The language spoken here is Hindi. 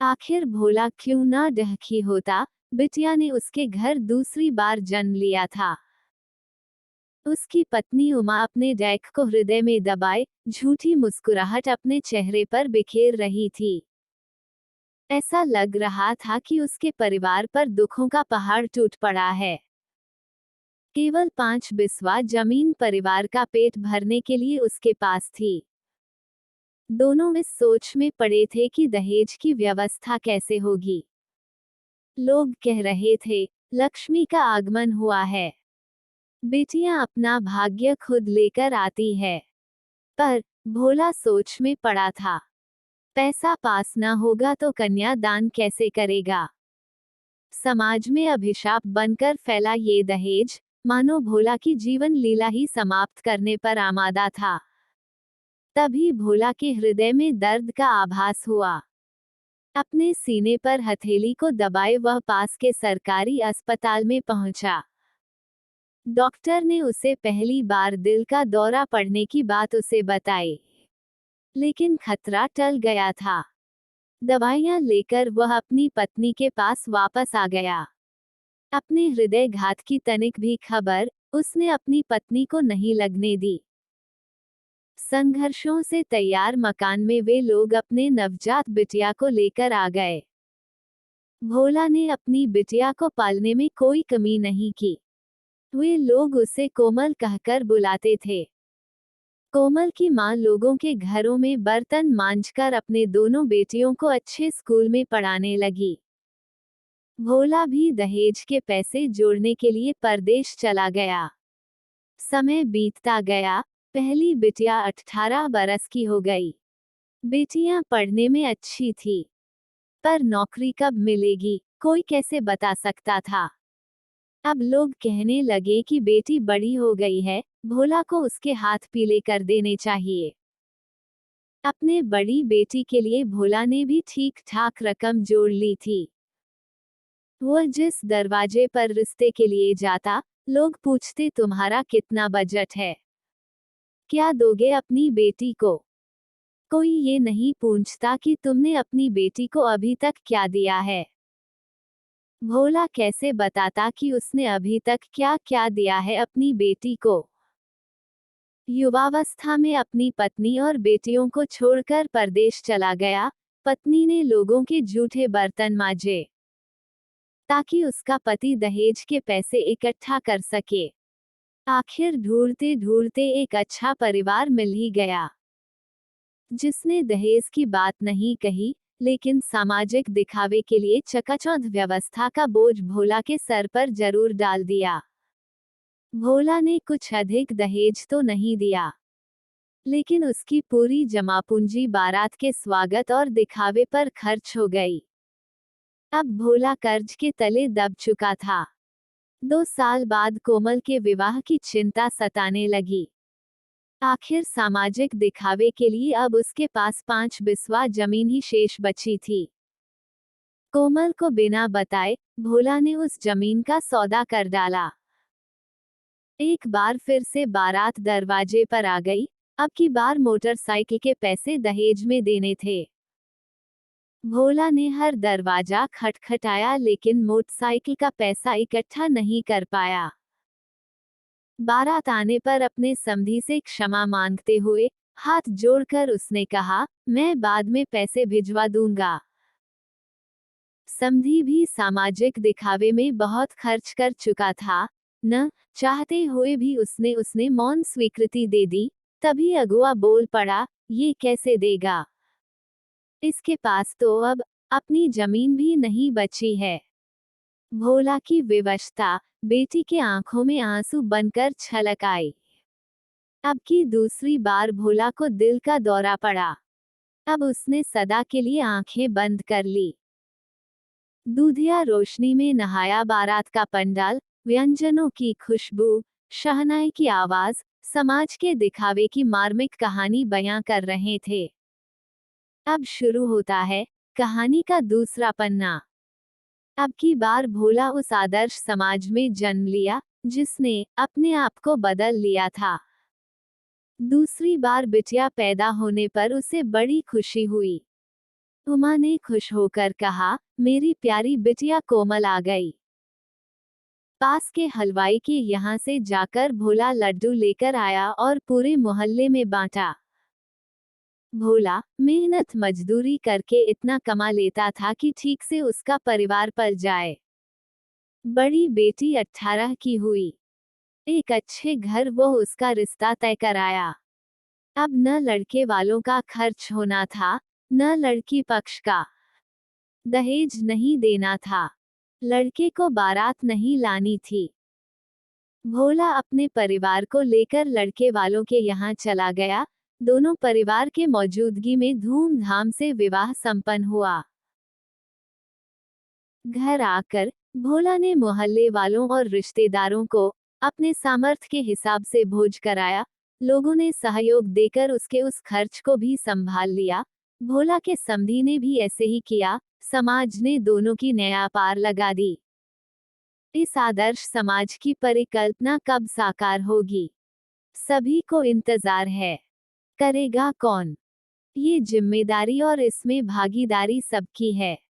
आखिर भोला क्यों ना डहकी होता, बिटिया ने उसके घर दूसरी बार जन्म लिया था। उसकी पत्नी उमा अपने डैक को हृदय में दबाए, झूठी मुस्कुराहट अपने चेहरे पर बिखेर रही थी। ऐसा लग रहा था कि उसके परिवार पर दुखों का पहाड़ टूट पड़ा है। केवल 5 बिस्वा जमीन परिवार का पेट भरने के लिए उसके पास थी। दोनों इस सोच में पड़े थे कि दहेज की व्यवस्था कैसे होगी। लोग कह रहे थे, लक्ष्मी का आगमन हुआ है, बेटियां अपना भाग्य खुद लेकर आती है। पर भोला सोच में पड़ा था। पैसा पास न होगा तो कन्या दान कैसे करेगा। समाज में अभिशाप बनकर फैला ये दहेज, मानो भोला की जीवन लीला ही समाप्त करने पर आमादा था। तभी भोला के हृदय में दर्द का आभास हुआ। अपने सीने पर हथेली को दबाए वह पास के सरकारी अस्पताल में पहुंचा। डॉक्टर ने उसे पहली बार दिल का दौरा पड़ने की बात उसे बताई, लेकिन खतरा टल गया था। दवाइयां लेकर वह अपनी पत्नी के पास वापस आ गया। अपने हृदय घात की तनिक भी खबर उसने अपनी पत्नी को नहीं लगने दी। संघर्षों से तैयार मकान में वे लोग अपने नवजात बिटिया को लेकर आ गए। भोला ने अपनी बिटिया को पालने में कोई कमी नहीं की। वे लोग उसे कोमल कहकर बुलाते थे। कोमल की मां लोगों के घरों में बर्तन मांजकर अपने दोनों बेटियों को अच्छे स्कूल में पढ़ाने लगी। भोला भी दहेज के पैसे जोड़ने के लिए परदेश चला गया। समय बीतता गया, पहली बिटिया 18 बरस की हो गई। बेटियां पढ़ने में अच्छी थी, पर नौकरी कब मिलेगी, कोई कैसे बता सकता था। अब लोग कहने लगे कि बेटी बड़ी हो गई है, भोला को उसके हाथ पीले कर देने चाहिए। अपने बड़ी बेटी के लिए भोला ने भी ठीक ठाक रकम जोड़ ली थी। वह जिस दरवाजे पर रिश्ते के लिए जाता, लोग पूछते तुम्हारा कितना बजट है, क्या दोगे अपनी बेटी को। कोई ये नहीं पूछता कि तुमने अपनी बेटी को अभी तक क्या दिया है। भोला कैसे बताता कि उसने अभी तक क्या क्या दिया है अपनी बेटी को। युवावस्था में अपनी पत्नी और बेटियों को छोड़कर परदेश चला गया। पत्नी ने लोगों के झूठे बर्तन मांजे, ताकि उसका पति दहेज के पैसे इकट्ठा कर सके। आखिर ढूंढते ढूंढते एक अच्छा परिवार मिल ही गया, जिसने दहेज की बात नहीं कही, लेकिन सामाजिक दिखावे के लिए चकाचौंध व्यवस्था का बोझ भोला के सर पर जरूर डाल दिया। भोला ने कुछ अधिक दहेज तो नहीं दिया, लेकिन उसकी पूरी जमापूंजी बारात के स्वागत और दिखावे पर खर्च हो गई। अब भोला कर्ज के तले दब चुका था। 2 साल बाद कोमल के विवाह की चिंता सताने लगी। आखिर सामाजिक दिखावे के लिए अब उसके पास 5 बिस्वा जमीन ही शेष बची थी। कोमल को बिना बताए भोला ने उस जमीन का सौदा कर डाला। एक बार फिर से बारात दरवाजे पर आ गई। अब की बार मोटरसाइकिल के पैसे दहेज में देने थे। भोला ने हर दरवाजा खटखटाया, लेकिन मोटरसाइकिल का पैसा इकट्ठा नहीं कर पाया। बारात आने पर अपने समधी से क्षमा मांगते हुए हाथ जोड़कर उसने कहा, मैं बाद में पैसे भिजवा दूंगा। समधी भी सामाजिक दिखावे में बहुत खर्च कर चुका था। न चाहते हुए भी उसने मौन स्वीकृति दे दी। तभी अगुआ बोल पड़ा, ये कैसे देगा, इसके पास तो अब अपनी जमीन भी नहीं बची है। भोला की विवशता बेटी के आंखों में आंसू बनकर छलक आई। अब की दूसरी बार भोला को दिल का दौरा पड़ा। अब उसने सदा के लिए आंखें बंद कर ली। दूधिया रोशनी में नहाया बारात का पंडाल, व्यंजनों की खुशबू, शहनाई की आवाज, समाज के दिखावे की मार्मिक कहानी बयां कर रहे थे। अब शुरू होता है कहानी का दूसरा पन्ना। अब की बार भोला उस आदर्श समाज में जन्म लिया, जिसने अपने आप को बदल लिया था। दूसरी बार बिटिया पैदा होने पर उसे बड़ी खुशी हुई। उमा ने खुश होकर कहा, मेरी प्यारी बिटिया कोमल आ गई। पास के हलवाई के यहाँ से जाकर भोला लड्डू लेकर आया और पूरे मोहल्ले में बांटा। भोला मेहनत मजदूरी करके इतना कमा लेता था कि ठीक से उसका परिवार पल जाए। बड़ी बेटी 18 की हुई। एक अच्छे घर वो उसका रिश्ता तय कराया। अब न लड़के वालों का खर्च होना था, न लड़की पक्ष का। दहेज नहीं देना था। लड़के को बारात नहीं लानी थी। भोला अपने परिवार को लेकर लड़के वालों के यहाँ चला गया। दोनों परिवार के मौजूदगी में धूमधाम से विवाह संपन्न हुआ। घर आकर भोला ने मोहल्ले वालों और रिश्तेदारों को अपने सामर्थ्य के हिसाब से भोज कराया। लोगों ने सहयोग देकर उसके उस खर्च को भी संभाल लिया। भोला के समधी ने भी ऐसे ही किया। समाज ने दोनों की न्याय पार लगा दी। इस आदर्श समाज की परिकल्पना कब साकार होगी? सभी को इंतजार है। करेगा कौन? ये जिम्मेदारी और इसमें भागीदारी सबकी है।